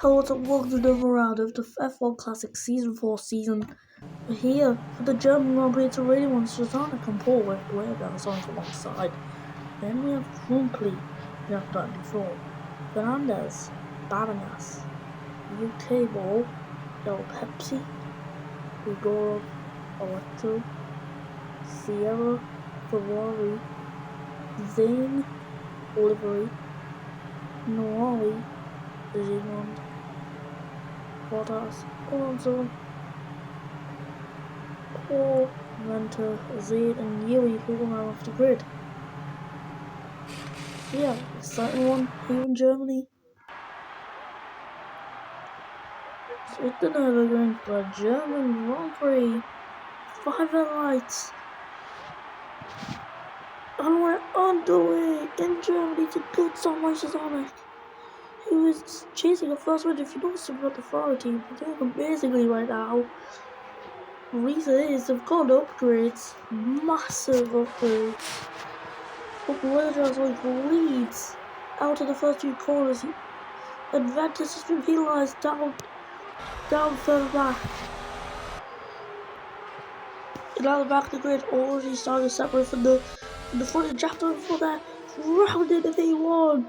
Hello and welcome to another round of the F1 Classic Season 4 season. We're here for the German Grand Prix to really want Susanna and Paul with Blair Sonic alongside. Then we have Funkley, we have done before. Fernandez, Baranas, UK Ball, El Pepsi, Igorov, Electro, Sierra, Ferrari, Zane, Livery, Noali, Digimon, Bottas, Alonso, Paul, Venter, Zaid, and Yui who will now off the grid. Yeah, exciting one here in Germany. So it's the Nürburgring for the German Grand Prix. 5 red lights. And we're underway in Germany to good Sunrise Sonic, who is chasing a first win. If you notice about the Ferrari team, they're doing amazingly right now. The reason is they've got upgrades, massive upgrades. But Williams leads out of the first two corners. Advantage has been penalised down further back. And now the back of the grid already starting to separate from the front of Japan for that round in the V1.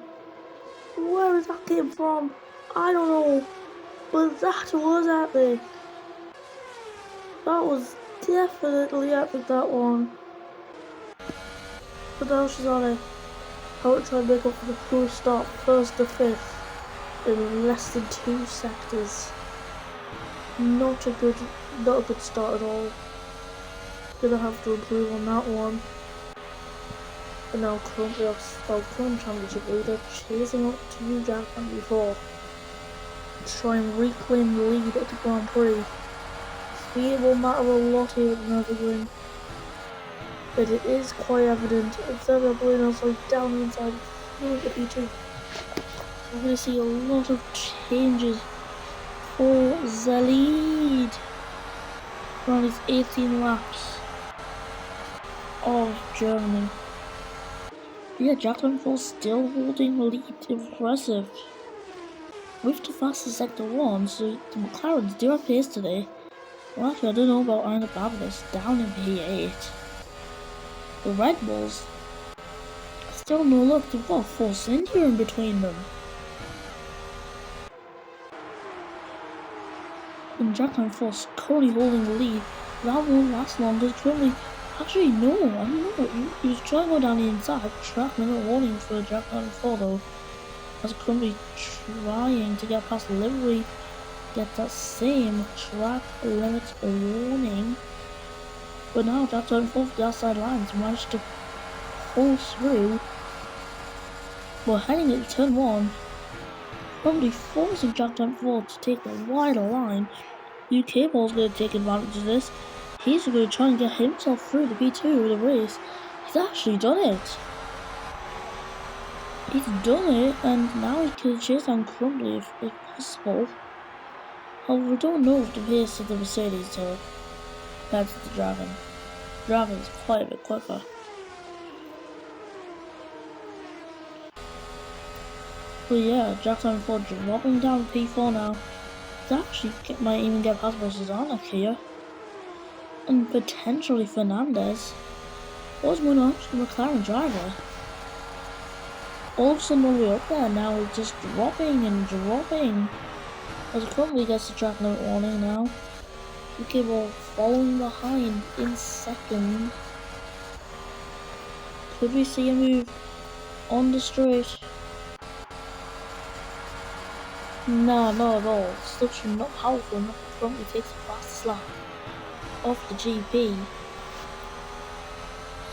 Where that came from, I don't know. But that was epic. That was definitely epic, that one. But now she's on it. How to try and make up for the poor start, first to fifth, in less than 2 sectors. Not a good start at all. Gonna have to improve on that one. And now currently current championship leader chasing up to New Japan before to try and reclaim the lead at the Grand Prix. Speed will matter a lot here at the Nürburgring, but it is quite evident that the Buenos are down the inside through the B2. So we're going to see a lot of changes for the lead around these 18 laps of Germany. Yeah, Jacqueline Four still holding the lead. Impressive. With the fastest sector 1, so the McLarens do have pace today. Well, actually, I don't know about Arne Babas down in P8. The Red Bulls still no luck. They've got a force India in between them. And Jacqueline Foss currently holding the lead. That won't last long because currently, actually no, I don't know. He was trying to go down the inside. Track limit warning for Jacqueline Foss though. As currently trying to get past the livery, get that same track limit warning. But now Jacqueline Foss the outside lines managed to pull through. But heading into turn 1, probably forcing Jacqueline Foss to take the wider line. UK Ball's going to take advantage of this. He's going to try and get himself through the P2 of the race. He's actually done it. He's done it, and now he can chase down Crumbly if possible. However, we don't know if the pace of the Mercedes to compared to the Dragon. The Dragon is quite a bit quicker. But yeah, Jackson Ford dropping down P4 now. Actually might even get past Susanna here. And potentially Fernandez. What's going on to the McLaren driver? All of a sudden when we're up there now, we're just dropping and dropping. As Crumbly gets the track limit warning now. UK Ball following behind in second. Could we see a move on the straight? No, not at all. Such not powerful enough to Crumbly takes the fastest lap off the GP.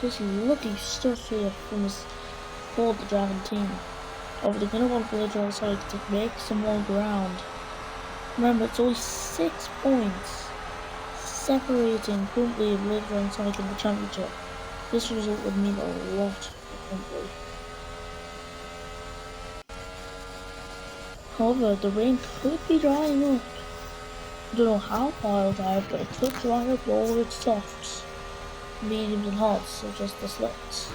Just lucky stuff here from us for the Dragon team. However, they're going to want Village also to make some more ground. Remember, it's only 6 points separating Crumbly and Village and Sonic in the championship. This result would mean a lot for Crumbly. However, the rain could be drying up. I don't know how far it'll dry up, but it could dry up all its softs, mediums and hards, so just the slicks.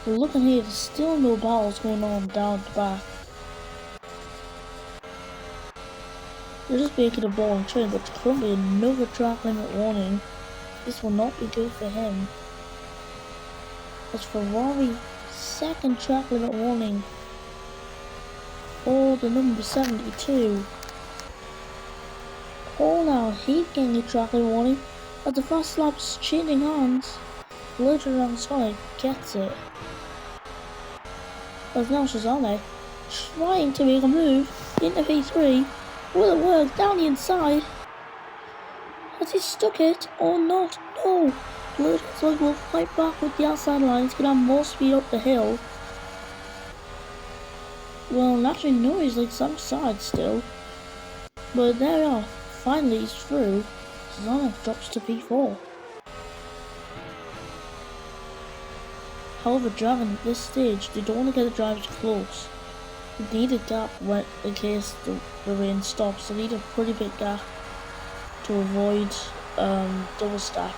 But looking here, there's still no battles going on down the back. They're just making a boring train, but currently another track limit warning. This will not be good for him. As Ferrari, second track limit warning for the number 72. Paul now, he's getting a track limit warning as the fast lap's changing hands. Later on, Sonic gets it. As now Shazane trying to make a move into P3. Will it work down the inside? Has he stuck it or not? No! Later Sonic will fight back with the outside line. He's gonna have more speed up the hill. Well, naturally, no, he's like some side still. But there we are. Finally, he's through. Sonic drops to P4. However, Dragon at this stage, they don't want to get the drivers close. They need a gap in case the rain stops. They need a pretty big gap to avoid double stack.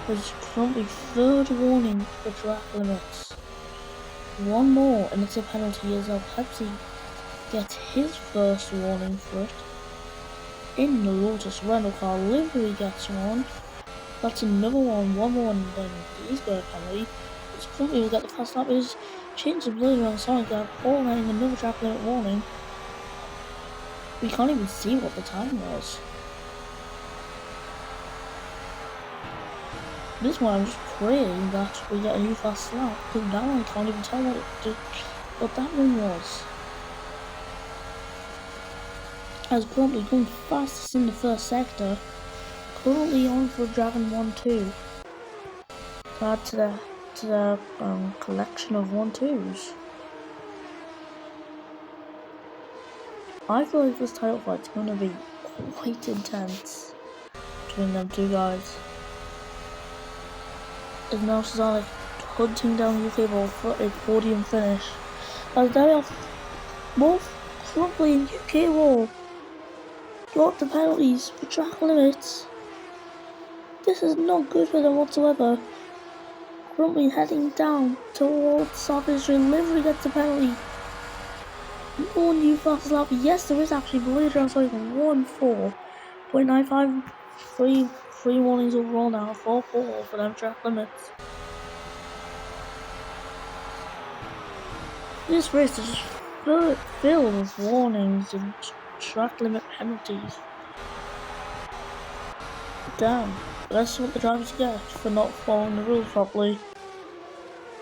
There's currently third warning for track limits. One more and it's a penalty as Pepsi gets his first warning for it. In the Lotus rental car livery gets one. That's another one more, and then he's got a penalty. This currently will get the fast lap is change the blade around Sonic Gap, all getting another track limit warning. We can't even see what the time was. This one I'm just praying that we get a new fast lap, because that one I can't even tell what that one was. As currently going fastest in the first sector, currently on for Dragon 1-2. To add to the collection of 1-2s. I feel like this title fight's gonna be quite intense between them two guys. As now Sonic hunting down UK Ball for a podium finish. As they are both currently in UK Ball got the penalties for track limits. This is not good for them whatsoever. Currently heading down towards Savage Livery gets a penalty. No new fast lap. Yes, there is actually, but later on, sorry, 1-4.95. Three warnings overall now. 4-4 for them track limits. This race is just filled with warnings and track limit penalties. Damn, that's what the drivers get for not following the rules properly.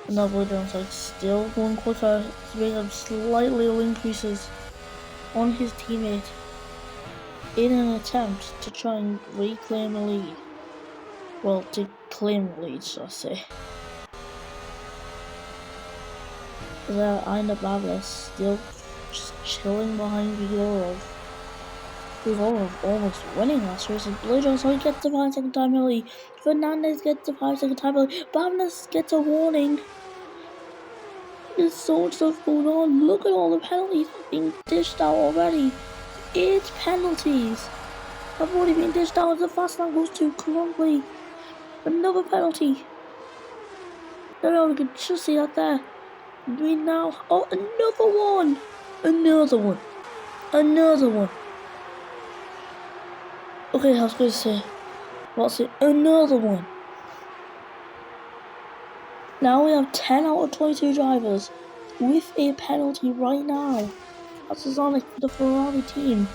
Another downside, still going quicker to make up slight little increases on his teammate in an attempt to try and reclaim the lead. Well, to claim the lead, shall I say. Ina Bablis still just chilling behind Vigorov. Vigorov almost winning last race, and Blue Jones only gets the 5-second time penalty. Fernandez gets the 5-second time penalty. Bablis gets a warning. There's so much stuff going on. Look at all the penalties being dished out already. 8 penalties have already been dished out as the fast lap goes to Crumbly. Another penalty. There we can just see that there. We now, oh, another one. Okay, I was going to say, what's it? Another one. Now we have 10 out of 22 drivers with a penalty right now. That's Sonic for the Ferrari team.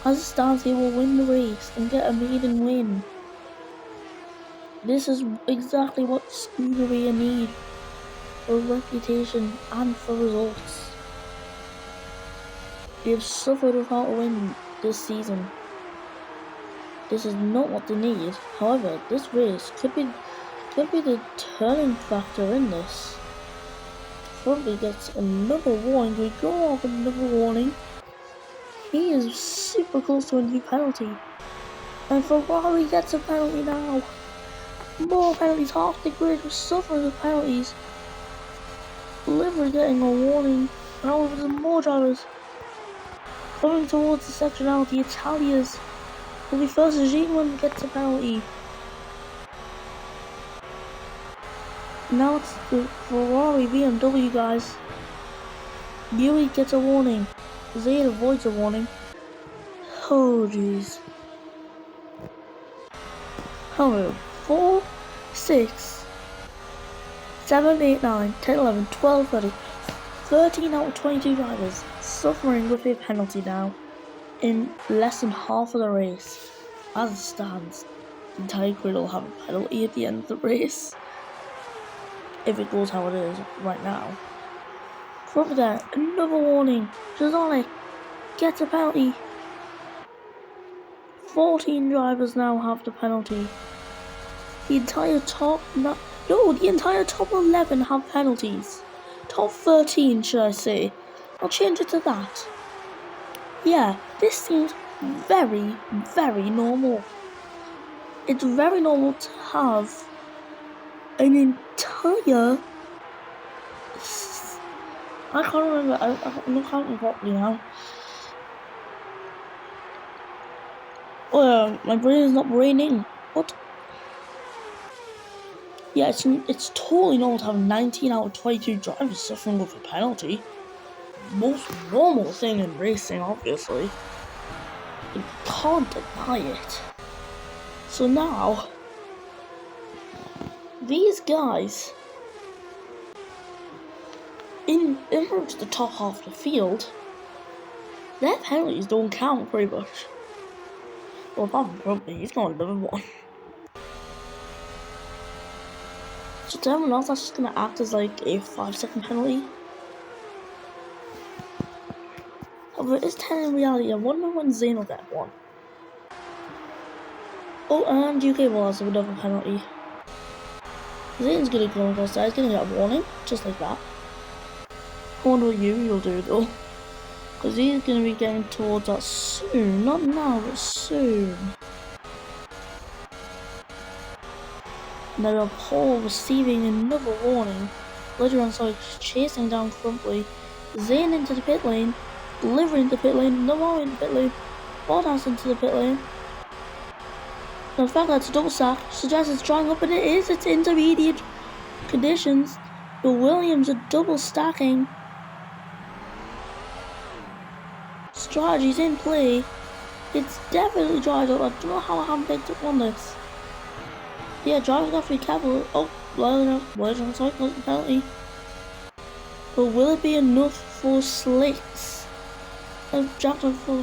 As it stands, they will win the race and get a maiden win. This is exactly what Scuderia need for reputation and for results. They have suffered without a win this season. This is not what they need. However, this race could be the turning factor in this. Probably gets another warning. We go off with another warning. He is super close to a new penalty. And Ferrari gets a penalty now. More penalties. Half the grid was suffering with penalties. Livery getting a warning. However, there's more drivers coming towards the section now. The Italians will be first. A.G.E gets a penalty. Now it's the Ferrari BMW, guys. A.G.E gets a warning. Z avoids a warning. Oh, jeez. Hello. 4, 6, 7, 8, 9, 10, 11, 12, 13 out of 22 drivers suffering with a penalty now in less than half of the race. As it stands, the entire grid will have a penalty at the end of the race. If it goes how it is right now. From there, another warning. Jazonic gets a penalty. 14 drivers now have the penalty. The entire top... the entire top 11 have penalties. Top 13, should I say. I'll change it to that. Yeah, this seems very, very normal. It's very normal to have an entire... I can't remember, I'm not counting properly now. My brain is not braining. What? Yeah, it's totally normal to have 19 out of 22 drivers suffering with a penalty. Most normal thing in racing, obviously. You can't deny it. So now, these guys in the top half of the field, their penalties don't count pretty much. Well, apart from Grumpy, he's got another one. So to everyone else, that's just gonna act as like a 5-second penalty. However, it is 10 in reality. I wonder when Zane will get one. Oh, and UK will also have another penalty. Zane's gonna go across there, he's gonna get a warning, just like that. I wonder what you'll do though. Because he's gonna be getting towards that soon. Not now, but soon. Now Paul receiving another warning. Later on, so chasing down Crumply. Zane into the pit lane. Delivery into the pit lane. No more into the pit lane. Bottas into the pit lane. Now the fact that it's a double stack suggests it's drying up, and it is. It's intermediate conditions. But Williams are double stacking. Strategies in play. It's definitely dried up. I don't know how I haven't picked up on this. Yeah, drivers got to be careful. Oh, Williams, sorry, penalty. But will it be enough for Slicks? Jack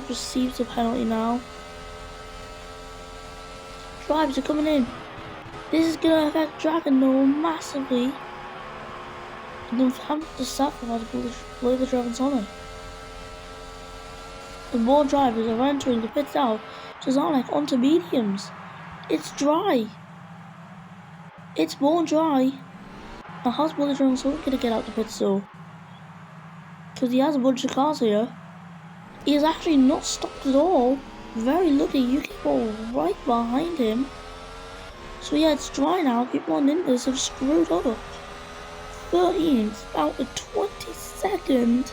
receives a penalty now. Drivers are coming in. This is going to affect Dragon though massively. And then having to sacrifice to blow the Dragon's on it. The more drivers are entering the pits now, just not like onto mediums. It's dry. It's bone dry. Now how's Willie Jones gonna get out the pits though? Because he has a bunch of cars here. He is actually not stopped at all. Very lucky, UK ball right behind him. So yeah, it's dry now. People on Ninjas have screwed up. 13th out of 22nd.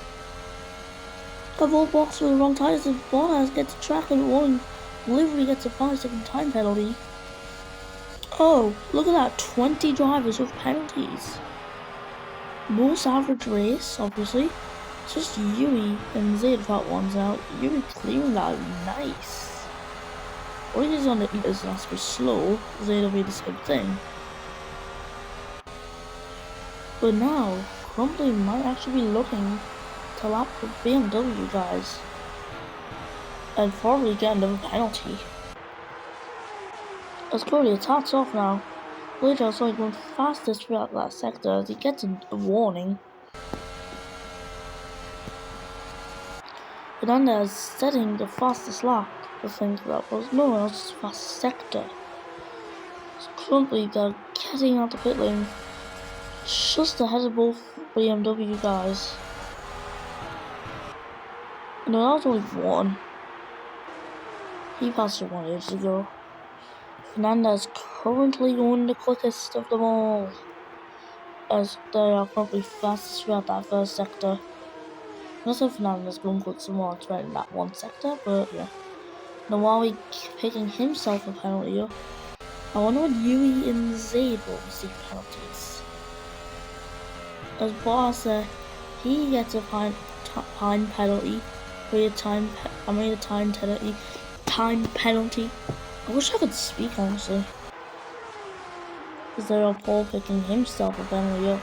I've all boxed with the wrong tires. If Bottas gets a track and warning, Livery gets a 5-second time penalty. Oh, look at that, 20 drivers with penalties. Most average race, obviously. It's just A.G.E and Z that one's out. A.G.E clearing that, nice. Or he's on the meters and has to be slow, Z will be the same thing. But now, Crumply might actually be looking to lap the BMW guys. And probably get another penalty. As currently it's hats off now. Later also going fastest throughout that sector as he gets a warning. Fernandez setting the fastest lap. I think that was no one else's fast sector. So currently they're getting out the pit lane just ahead of both BMW guys. No, that was only one. He passed it 1 ages ago. Fernandez currently going the quickest of them all, as they are probably fastest throughout that first sector. Not so Fernandez going quick some more throughout that one sector, but yeah. Now while we picking himself a penalty, I wonder what A.G.E and Z will receive penalties. as Boss said, he gets a time penalty. A time penalty. Time penalty. I wish I could speak honestly. Because they're all Paul picking himself a penalty up.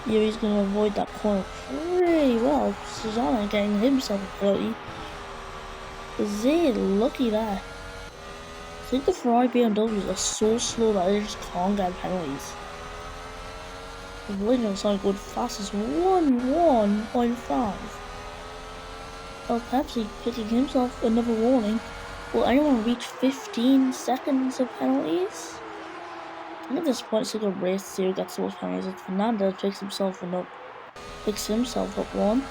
Yeah, he's going to avoid that corner pretty well. Susanna getting himself a penalty. Zay lucky there. I think the Ferrari BMWs are so slow that they just can't get penalties. The Williams are going fastest 1.5. Well, Pepsi picking himself another warning. Will anyone reach 15 seconds of penalties? I think at this point it's like a race to see who gets the most penalties. If Fernandez picks himself up one.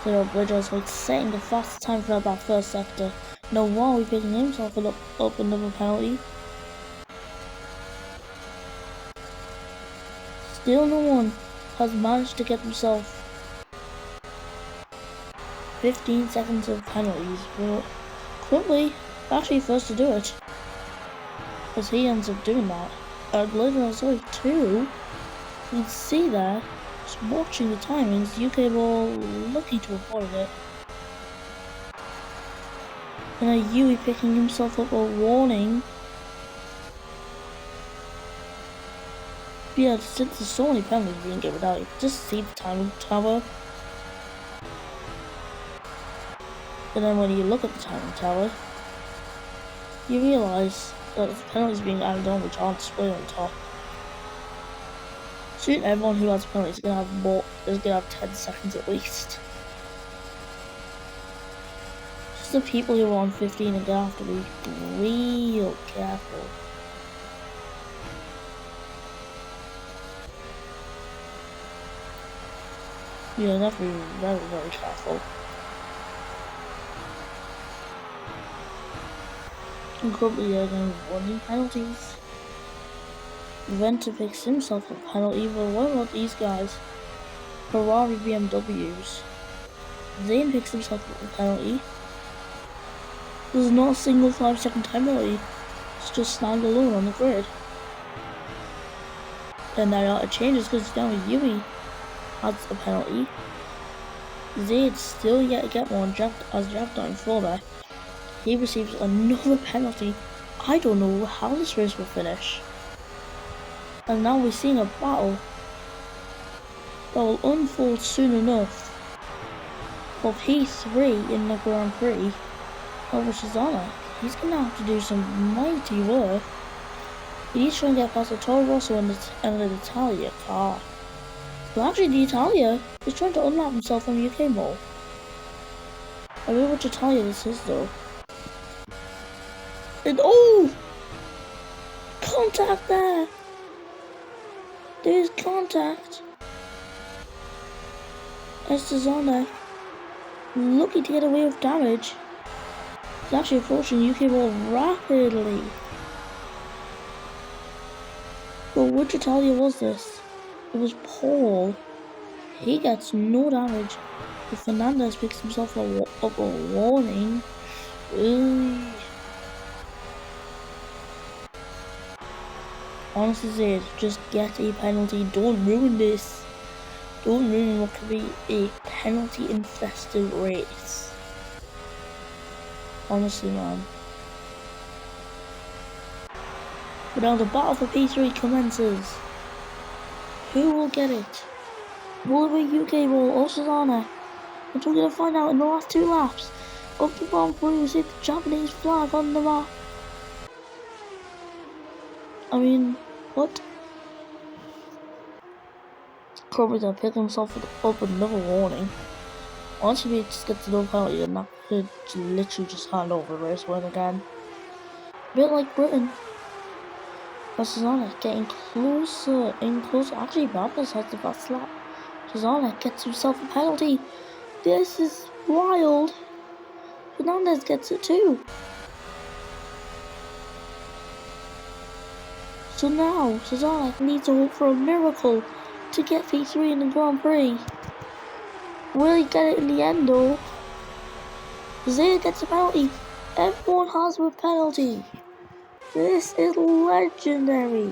So Bridges like setting the fastest time for that first sector. No, while he's picking himself up another penalty. Still no one has managed to get himself 15 seconds of penalties, but quickly actually first to do it. Because he ends up doing that. Later on, sorry, 2. You can see there, just watching the timings, UK were lucky to avoid it. And now Yui picking himself up a warning. But yeah, since there's so many penalties being given out, you can just see the timing tower. And then when you look at the timing tower, you realise that the penalties being added on which aren't displayed on top. Soon everyone who has penalties is gonna have 10 seconds at least. Just the people who are on 15 are gonna have to be real careful. Yeah, they have to be very, very careful. And currently they're going to be warning penalties. Venter picks himself a penalty, but what about these guys? Ferrari BMWs. Zane picks himself up a penalty. There's not a single 5-second time penalty. It's just stand alone on the grid. And now it changes because now Yui has a penalty. Zayd still yet to get one as Jack down further. He receives another penalty. I don't know how this race will finish. And now we're seeing a battle that will unfold soon enough for P3 in the Grand Prix over Shazana. He's going to have to do some mighty work. He's trying to get past the Toro Rosso and the Italia car. But actually the Italia is trying to unlap himself on the UK mall. I don't know which Italia this is though. And oh! Contact there! There's contact. Estezana, lucky to get away with damage. He's actually approaching UK ball rapidly. But which Italia was this? It was Paul. He gets no damage. But Fernandez picks himself up a warning. Honestly, Zed, just get a penalty. Don't ruin this. Don't ruin what could be a penalty-infested race. Honestly, man. But now the battle for P3 commences. Who will get it? Will it be UK Ball or Susanna? Which we're going to find out in the last 2 laps. Up the Grand Prix, we see the Japanese flag on the map. I mean, what? Corbett will pick himself up another warning. Once he just gets another penalty, then that could literally just hand over the race win again. A bit like Britain. But Susanna getting closer and closer. Actually, Baptist has the fast lap. Susanna gets himself a penalty. This is wild. Fernandez gets it too. So now, Susanna needs to hope for a miracle to get P3 in the Grand Prix. Will he get it in the end though? Zaya gets a penalty. Everyone has a penalty. This is legendary.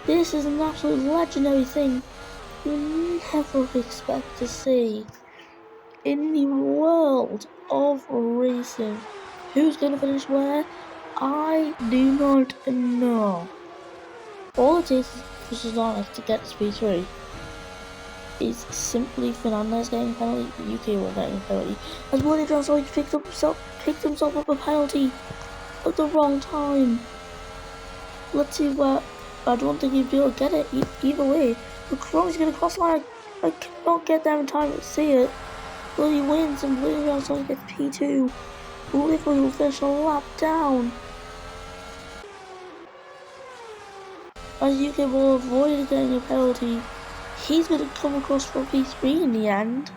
This is an absolute legendary thing you never expect to see in the world of racing. Who's going to finish where? I do not know. All it takes for Sonic to get to P3 is simply Fernandez getting a penalty, UK will getting a penalty. As Willie Johnson picked himself up a penalty at the wrong time. Let's see where. I don't think he'd be able to get it either way. But Chrome's gonna cross line. I cannot get there in time to see it. Willie wins and Willie Johnson gets P2. Livery will finish a lap down. As UK will avoid getting a penalty, he's going to come across for P3 in the end.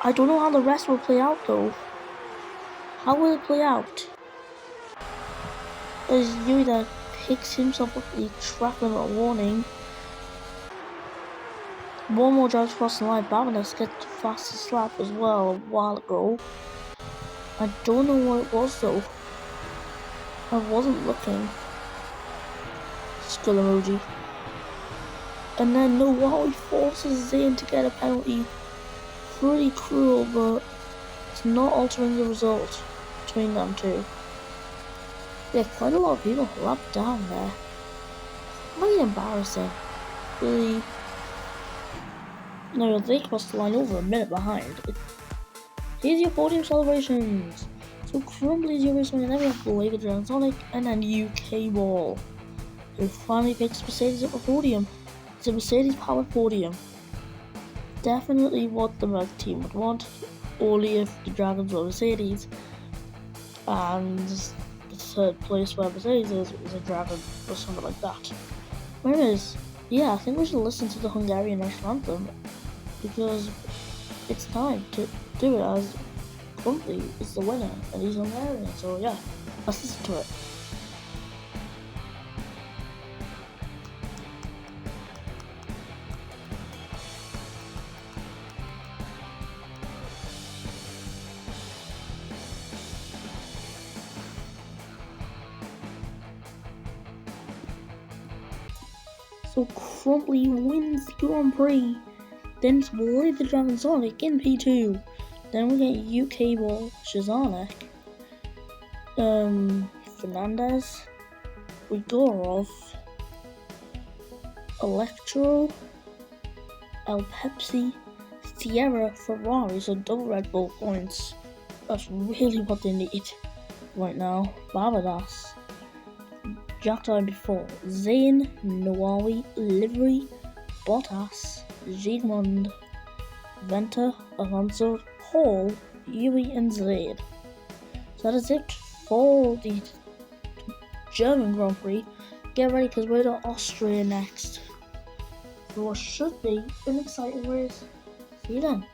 I don't know how the rest will play out though. How will it play out? As Yuida picks himself up the track limit warning. One more drives across the line. Baroness gets the fastest lap as well a while ago. I don't know what it was though. I wasn't looking. Skull emoji. And then Noawi forces Zayn to get a penalty. Pretty cruel, but it's not altering the result between them two. Yeah, quite a lot of people lapped down there. Really embarrassing. Really. No, they crossed the line over a minute behind. Here's your podium celebrations. So Crumbly's your race winner, then we have Blake and Sonic, and then UK Ball, who finally picks Mercedes at the podium. It's a Mercedes powered podium. Definitely what the Merc team would want, only if the Dragons were Mercedes, and the third place where Mercedes is a Dragon or something like that. Anyways, yeah, I think we should listen to the Hungarian national anthem because it's time to do it as Crumbly is the winner and he's Hungarian, so yeah, let's listen to it. So Crumbly wins the Grand Prix. Then it's Blade the Dragon Sonic in P2. Then we get UK Ball, Shazanek, Fernandez, Rigorov, Electro, El Pepsi, Sierra, Ferrari, so double Red Bull points. That's really what they need right now. Barbados, Jack time before, Zayn, Noawi, Livery, Bottas, Giegmund, Venter, Alonso, Hall, Yui and Zaid. So that is it for the German Grand Prix. Get ready because we're to Austria next. For what should be an exciting race. See you then.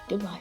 Goodbye.